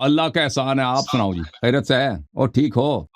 اللہ کا احسان ہے آپ سناؤ جی خیریت سے ہے اور ٹھیک ہو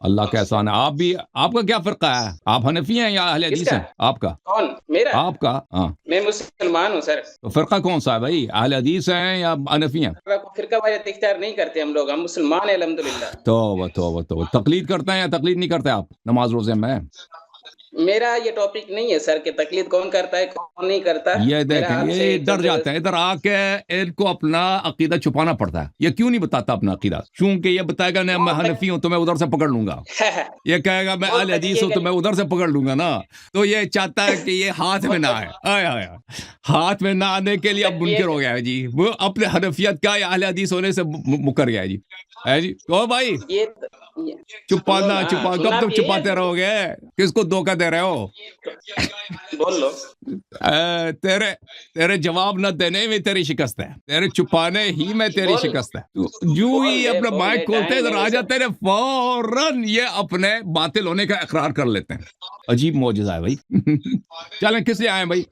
اللہ کا احسان ہے آپ بھی آپ کا کیا فرقہ ہے آپ حنفی ہیں یا اہل کس حدیث کا ہیں آپ کا کون میرا آپ کا ہاں میں مسلمان ہوں سر تو فرقہ کون سا ہے بھائی اہل حدیث ہیں یا حنفی ہیں فرقہ وایت اختیار نہیں کرتے ہم لوگ ہم مسلمان ہیں الحمدللہ توبہ توبہ توبہ تقلید کرتے ہیں یا تقلید نہیں کرتے آپ نماز روزے میں میرا یہ ٹاپک نہیں ہے سر کہ تقلید کون کرتا ہے کون نہیں کرتا یہ میرا دیکھیں آپ سے یہ ڈر جاتے ہیں ادھر آ کے ان کو اپنا عقیدہ چھپانا پڑتا ہے یہ کیوں نہیں بتاتا اپنا عقیدہ چونکہ یہ بتائے گا نہیں میں حنفی ہوں تو میں ادھر سے پکڑ لوں گا یہ کہے گا میں وہ اہل حدیث ہوں تو میں ادھر سے پکڑ لوں گا نا تو یہ چاہتا ہے کہ یہ ہاتھ میں نہ آئے آئے آئے ہاتھ میں نہ آنے کے لیے اب منکر ہو گیا ہے جی وہ اپنے حنفیت کا یا اہل حدیث ہونے سے مکر گیا ہے جی ہے جی کہو بھائی چھپانا چھپا کب تک چھپاتے رہو گے کس کو دھوکہ دے رہے ہو بول لو تیرے جواب نہ دینے میں تیری شکست ہے تیرے چھپانے ہی میں تیری شکست ہے جو ہی اپنا مائک کھولتے ادھر آ جاتے ہیں فوراً یہ اپنے باطل ہونے کا اقرار کر لیتے ہیں عجیب معجزہ ہے بھائی چلیں کس لیے آئے بھائی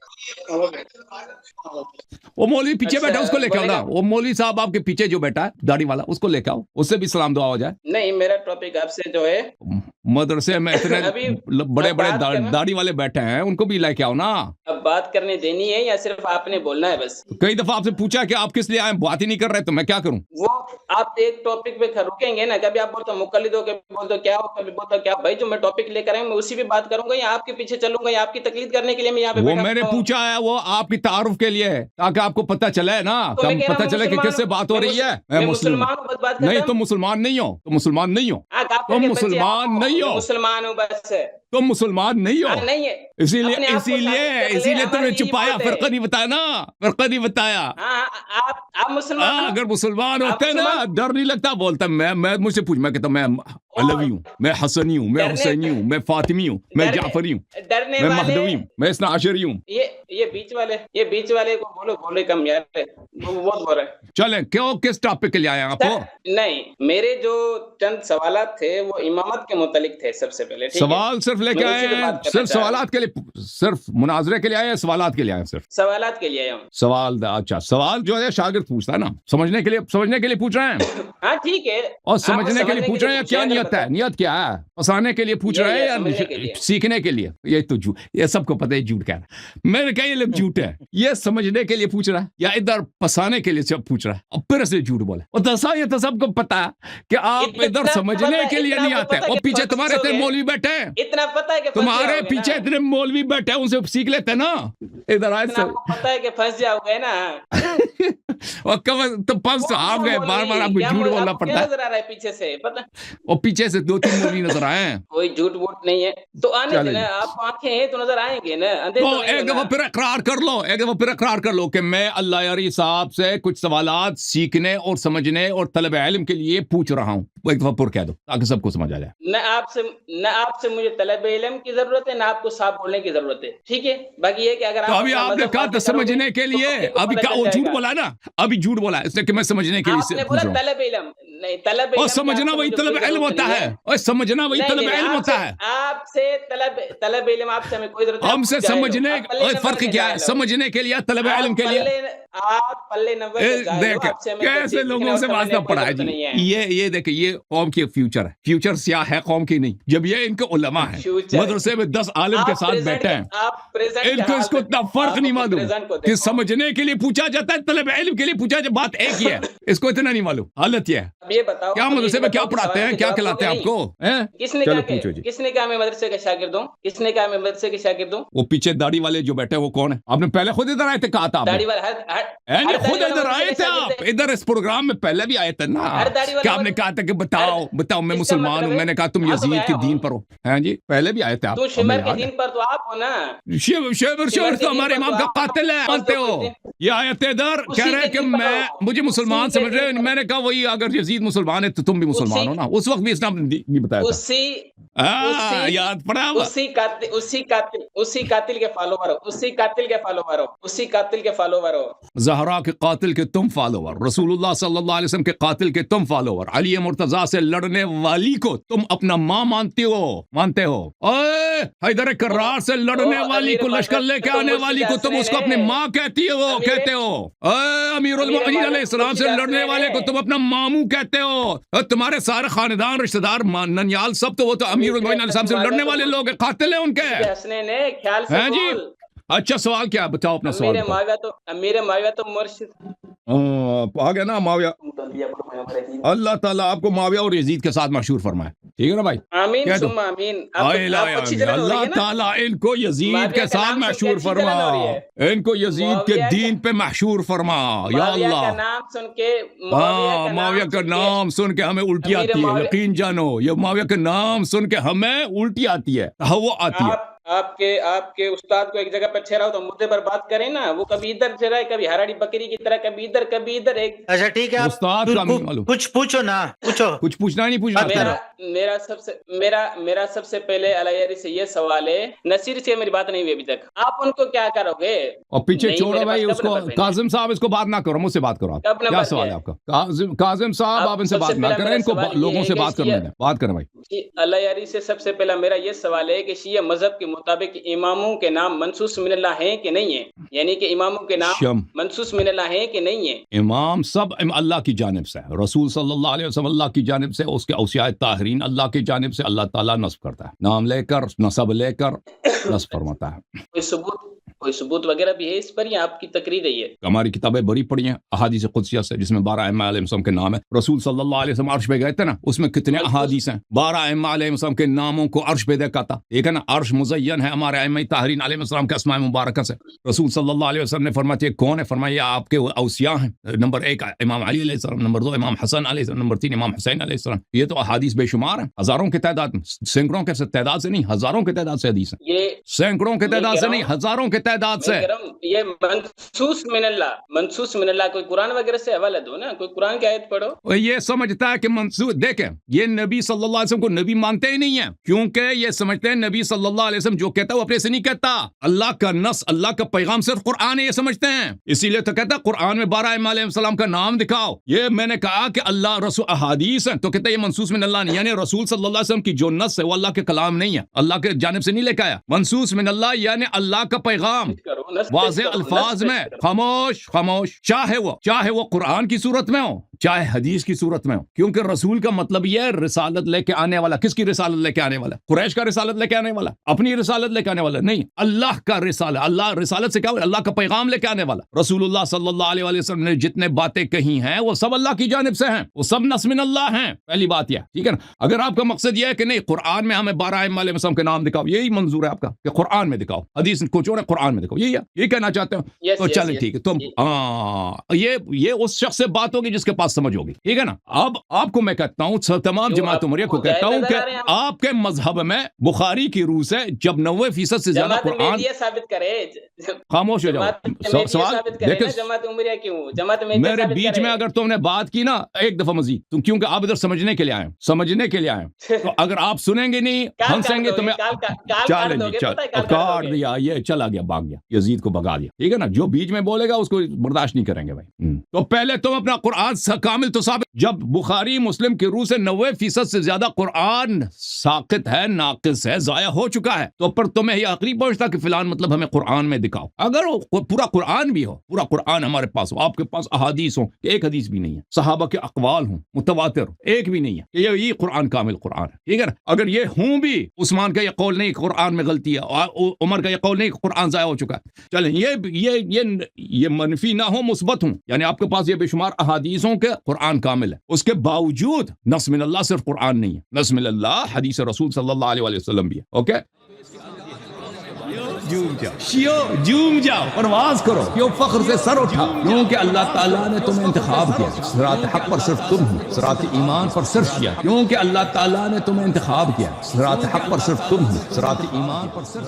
وہ مولوی پیچھے بیٹھا اس کو لے کے آؤ نا وہ مولوی صاحب آپ کے پیچھے جو بیٹھا ہے داڑھی والا اس کو لے کے آؤ اس سے بھی سلام دعا ہو جائے نہیں میرا ٹاپک آپ سے جو ہے مدرسے میں اتنے بڑے بڑے داڑھی والے بیٹھے ہیں ان کو بھی لے کے آؤ نا اب بات کرنے دینی ہے یا صرف آپ نے بولنا ہے بس کئی دفعہ آپ سے پوچھا کہ آپ کس لیے آئے بات ہی نہیں کر رہے تو میں کیا کروں وہ آپ ایک ٹاپک پہ رکیں گے نا کبھی آپ بولتے مقلد ہو کبھی بولتے کیا ہو کبھی بولتے کیا بھائی جو میں ٹاپک لے کر آئے میں اسی پہ بات کروں گا یا آپ کے پیچھے چلوں گا یا آپ کی تقلید کرنے کے لیے میں یہاں پہ وہ میں نے پوچھا ہے وہ آپ کی تعارف کے لیے ہے تاکہ آپ کو پتہ چلے نا پتہ چلے کہ کس سے بات ہو رہی ہے میں مسلم نہیں تم مسلمان نہیں ہو تم مسلمان نہیں ہو تم مسلمان نہیں ہو مسلمان ہوں بس تم مسلمان نہیں ہو نہیں ہے اسی لیے تم نے چھپایا فرقہ نہیں بتایا نا فرقہ نہیں بتایا آپ مسلمان اگر مسلمان ہوتے نا ڈر نہیں لگتا بولتا میں مجھ سے پوچھ میں کہتا میں علوی ہوں میں حسنی ہوں میں حسینی ہوں میں فاطمی ہوں میں جعفری ہوں میں مہدوی ہوں میں اثنا عشری ہوں یہ بیچ والے کو بولے کم یار وہ بہت بول رہا ہے چلیں کیوں کس ٹاپک کے لیے آئے آپ کو نہیں میرے جو چند سوالات تھے وہ امامت کے متعلق تھے سب سے پہلے سوال صرف لے کے آئے ہیں صرف سوالات کے لیے صرف مناظرے کے لیے آئے ہیں سوالات کے لیے آئے ہیں صرف سوالات کے لیے آیا ہوں سوال اچھا سوال جو ہے شاگرد پوچھتا ہے نا سمجھنے کے لیے پوچھ رہے ہیں ہاں ٹھیک ہے اور سمجھنے کے لیے پوچھ رہے ہیں کیا نیت ہے نیت کیا ہے پسانے کے لیے پوچھ رہے ہیں یا سیکھنے کے لیے یہ تو یہ سب کو پتہ ہے جھوٹ کہہ رہا ہے میں نے کہا یہ لوگ جھوٹ ہے یہ سمجھنے کے لیے پوچھ رہا ہے یا ادھر پسانے کے لیے سب پوچھ رہا ہے اور پھر سے جھوٹ بولا اور دسا یہ تو سب کو پتا ہے کہ آپ ادھر سمجھنے کے لیے نہیں آتے اور پیچھے تمہارے اتنے مولوی بیٹھے ہیں اتنا پتہ ہے کہ تمہارے پیچھے اتنے مولوی بیٹھے ہیں ان سے سیکھ لیتے نا ادھر آئے پتہ ہے کہ پھنس جاؤ گے نا اور تو پنس آپ گئے بار بار آپ کو جھوٹ بولنا پڑتا ہے نظر آ رہا ہے پیچھے سے پتہ اور پیچھے سے 2-3 مولوی نظر آئے ہیں کوئی جھوٹ ووٹ نہیں ہے تو آنے دینا آپ آنکھیں ہیں تو نظر آئیں گے نا ایک دفعہ پھر اقرار کر لو کہ میں اللہ یاری صاحب سے کچھ سوالات سیکھنے اور سمجھنے اور طلب علم کے لیے پوچھ رہا ہوں ایک دفعہ پھر کہہ دو تاکہ سب کو سمجھ آ جائے نہ آپ سے مجھے طلب علم کی ضرورت ہے نہ آپ کو صاف بولنے کی ضرورت ہے ٹھیک ہے باقی یہ کہ اگر تو ابھی آپ نے کہا تھا سمجھنے کے لیے ابھی وہ جھوٹ بولا نا ابھی جھوٹ بولا اس نے کہ میں سمجھنے کے لیے پوچھ رہا ہوں طلب علم نہیں طلب علم اور سمجھنا وہی طلب علم ہوتا ہے اور سمجھنا وہی طلب علم ہوتا ہے آپ سے طلب علم آپ سے ہمیں کوئی ضرورت ہم سے سمجھنے فرق کیا ہے سمجھنے کے لیے طلب علم کے لیے آپ پلے نمبر دیکھ کیسے لوگوں سے واسطہ پڑا ہے جی یہ دیکھیں یہ قوم کی فیوچر ہے فیوچر سیاہ ہے قوم کی نہیں جب یہ ان کے علماء ہیں مدرسے میں 10 عالم کے ساتھ بیٹھے ہیں ان کو اس کو اتنا فرق نہیں معلوم کہ سمجھنے کے لیے پوچھا جاتا ہے طلب علم کے لیے پوچھا جاتا بات ایک ہی ہے اس کو اتنا نہیں معلوم حالت یہ ہے یہ بتاؤ کیا مدرسے میں کیا پڑھاتے ہیں کیا کھلاتے ہیں آپ کو کس نے کہا میں مدرسے کا شاگرد ہوں کس نے کہا میں مدرسے کے شاگرد ہوں وہ پیچھے داڑھی والے جو بیٹھے وہ کون ہے آپ نے پہلے خود ادھر آئے تھے کہا تھا داڑھی والے خود ادھر آئے تھے آپ ادھر اس پروگرام میں پہلے بھی آئے تھے نا کیا آپ نے کہا تھا کہ بتاؤ میں مسلمان ہوں میں نے کہا تم یزید کے دین پر ہو ہاں جی پہلے بھی آئے تھے آپ تو شیور کے دین پر تو آپ ہو نا شیور تو ہمارے امام کا قاتل ہے مانتے ہو یہ آئے تھے ادھر کہہ رہے کہ میں مجھے مسلمان سمجھ رہے میں نے کہا وہی اگر یزید مسلمان ہے تو تم بھی مسلمان ہو نا اس وقت بھی اسلام نہیں بتایا تھا یاد پڑا اسی قاتل کے فالوور ہو اسی قاتل کے فالوور ہو زہرا کے قاتل کے تم فالوور، رسول اللہ صلی اللہ علیہ وسلم کے قاتل کے تم فالوور، علی مرتضیٰ سے لڑنے والی کو تم اپنا ماں مانتے ہو، اے حیدر کرار سے لڑنے والی کو، لشکر لے کے آنے والی کو تم اس کو اپنی ماں کہتے ہو، اے امیر المؤمنین علیہ السلام سے لڑنے والے کو تم اپنا ماموں کہتے ہو، تمہارے سارے خاندان رشتہ دار ننیال سب تو وہ تو امیر المؤمنین علیہ السلام سے لڑنے والے لوگ ہیں، قاتل ہیں ان کے ہیں جی۔ اچھا سوال کیا بتاؤ اپنا سوال۔ امیر معاویہ تو مرشد آ گیا نا معاویہ، اللہ تعالیٰ آپ کو معاویہ اور یزید کے ساتھ مشہور فرمائے، ٹھیک ہے نا بھائی؟ آمین ثم آمین۔ اللہ تعالیٰ ان کو یزید کے ساتھ مشہور فرما، ان کو یزید کے دین پہ مشہور فرما یا اللہ۔ معاویہ کا نام سن کے ہمیں الٹی آتی ہے، یقین جانو یہ معاویہ کا نام سن کے ہمیں الٹی آتی ہے، وہ آتی ہے۔ آپ کے استاد کو ایک جگہ پر ٹھہراؤ تو مدے پر بات کریں نا، وہ کبھی ادھر ٹھہرائے، کبھی ہراڑی بکری کی طرح، کبھی ادھر ایک۔ اچھا ٹھیک ہے، استاد کچھ پوچھو نا، کچھ پوچھنا نہیں پوچھنا۔ میرا سب سے پہلے علیہ سے یہ سوال ہے، نصیر سے میری بات نہیں ہوئی ابھی تک، آپ ان کو کیا کرو گے؟ اور پیچھے چھوڑو بھائی اس کو، کاظم صاحب اس کو بات نہ کرو، مجھ سے بات کرو۔ آپ کیا سوال ہے آپ کا؟ کاظم صاحب آپ ان سے بات نہ کریں، ان کو لوگوں سے بات کرنے دیں، بات کریں بھائی۔ علیہ سے سب سے پہلا میرا یہ سوال ہے کہ شیعہ مذہب کے مطابق اماموں کے نام منصوص من اللہ ہیں کہ نہیں ہیں؟ یعنی کہ اماموں کے نام منصوص من اللہ ہیں کہ نہیں ہیں؟ امام سب اللہ کی جانب سے، رسول صلی اللہ علیہ وسلم اللہ کی جانب سے، اس کے اوصیاء طاہرین اللہ کی جانب سے اللہ تعالیٰ نصب کرتا ہے، نام لے کر نصب لے کر نصب فرماتا ہے۔ کوئی ثبوت وغیرہ بھی ہے اس پر یا آپ کی تقریر ہے یہ؟ ہماری کتابیں بڑی پڑھی ہیں احادیث قدسیہ سے، جس میں 12 ائمہ علیہ السلام کے نام ہے۔ رسول صلی اللہ علیہ وسلم عرش پہ گئے تھے نا، اس میں کتنے احادیث ہیں، 12 ائمہ علیہ السلام کے ناموں کو عرش پہ دیکھا تھا، ٹھیک ہے نا؟ عرش مزین ہے ہمارے ائمہ طاہرین علیہ السلام کے اسماء مبارکہ سے۔ رسول صلی اللہ علیہ وسلم نے فرمایا یہ کون ہے؟ فرمایا یہ آپ کے اوصیاء ہیں، نمبر 1 امام علی علیہ السلام، نمبر 2 امام حسن علیہ السلام، نمبر 3 امام حسین علیہ السلام۔ یہ تو احادیث بے شمار ہیں، ہزاروں کی تعداد، سینکڑوں کے تعداد سے نہیں، ہزاروں کی تعداد سے حدیث ہیں، یہ سینکڑوں کی تعداد سے نہیں، ہزاروں کی تعداد سے۔ یہ منصوص من اللہ کوئی قرآن وغیرہ سے حوالہ دو نا، کوئی قرآن کی آیت پڑھو۔ یہ سمجھتا ہے کہ منصوص، دیکھیں یہ نبی صلی اللہ علیہ وسلم کو نبی مانتے ہی نہیں ہیں، کیونکہ یہ سمجھتے ہیں نبی صلی اللہ علیہ وسلم جو کہتا ہے وہ اپنے سے نہیں کہتا، اللہ کا نص، اللہ کا پیغام صرف قرآن ہے، یہ سمجھتے ہیں، اسی لیے تو کہتا ہے قرآن میں 12 ائمہ علیہ السلام کا نام دکھاؤ۔ یہ میں نے کہا کہ اللہ رسول احادیث ہیں تو کہتا ہے یہ منصوص من اللہ نہیں، یعنی رسول صلی اللہ علیہ وسلم کی جو نص ہے وہ اللہ کے کلام نہیں ہے، اللہ کے جانب سے نہیں لے کے آیا۔ منصوص من اللہ یعنی اللہ کا پیغام واضح الفاظ میں، خاموش، چاہے وہ قرآن کی صورت میں ہو چاہے حدیث کی صورت میں ہو، کیونکہ رسول کا مطلب یہ ہے رسالت لے کے آنے والا۔ کس کی رسالت لے کے آنے والا؟ قریش کا رسالت لے کے آنے والا، اپنی رسالت لے کے آنے والا نہیں، اللہ کا رسالت۔ اللہ رسالت سے کیا ہوا؟ اللہ کا پیغام لے کے آنے والا۔ رسول اللہ صلی اللہ علیہ وسلم نے جتنے باتیں کہی ہیں وہ سب اللہ کی جانب سے ہیں، وہ سب نص من اللہ ہیں، پہلی بات یہ، ٹھیک ہے نا؟ اگر آپ کا مقصد یہ ہے کہ نہیں قرآن میں ہمیں 12 ائمہ علیہ السلام کے نام دکھاؤ، یہی منظور ہے آپ کا کہ قرآن میں دکھاؤ، حدیث کو چھوڑیں قرآن میں دکھاؤ، یہی کہنا چاہتے ہو تو چلیں ٹھیک ہے، تم یہ اس شخص سے بات ہوگی جس کے پاس سمجھ ہوگی، ٹھیک ہے نا؟ اب آپ کو میں کہتا ہوں، تمام جماعت عمریہ کو کہتا ہوں کہ آپ کے مذہب میں بخاری کی روح سے جب 90% سے زیادہ قرآن ثابت کرے، خاموش ہو جاؤ، سوال میرے بیچ میں اگر تم نے بات کی نا ایک دفعہ مزید، تم کیونکہ آپ ادھر سمجھنے کے لیے آئے، تو اگر آپ سنیں گے نہیں ہنسیں گے تو میں کاٹ دیا، یہ چلا گیا، بھاگ گیا، یزید کو بھگا دیا، ٹھیک ہے نا؟ جو بیچ میں بولے گا اس کو برداشت نہیں کریں گے بھائی۔ تو پہلے تم اپنا قرآن کامل تو ثابت، جب بخاری مسلم کی روح سے 90% سے زیادہ قرآن ساقط ہے، ناقص ہے، ضائع ہو چکا ہے، تو پر تمہیں یہ عقلی پہنچتا کہ فلان مطلب ہمیں قرآن میں دکھاؤ۔ اگر پورا قرآن بھی ہو، پورا قرآن ہمارے پاس ہو، آپ کے پاس احادیث ہوں، ایک حدیث بھی نہیں ہے، صحابہ کے اقوال ہوں متواتر، ایک بھی نہیں ہے کہ یہ قرآن کامل قرآن ہے، ٹھیک ہے نا؟ اگر یہ ہوں بھی، عثمان کا یہ قول نہیں کہ قرآن میں غلطی ہے، اور عمر کا یہ قول نہیں کہ قرآن ضائع ہو چکا ہے، چلیں یہ منفی نہ ہو مثبت ہوں، یعنی آپ کے پاس یہ بے شمار احادیثوں کے قرآن کامل ہے، اس کے باوجود نص من اللہ صرف قرآن نہیں ہے، نص من اللہ حدیث رسول صلی اللہ علیہ وسلم بھی ہے، اوکے؟ جوم جاؤ، پرواز کرو، کیوں فخر سے سر اٹھاؤ، کیونکہ اللہ تعالیٰ نے تمہیں انتخاب کیا، صراط حق پر صرف تم ہو، صراط ایمان پر صرف کیا، کیونکہ اللہ تعالیٰ نے تمہیں انتخاب کیا، صراط حق پر صرف تم ہو، صراط ایمان پر صرف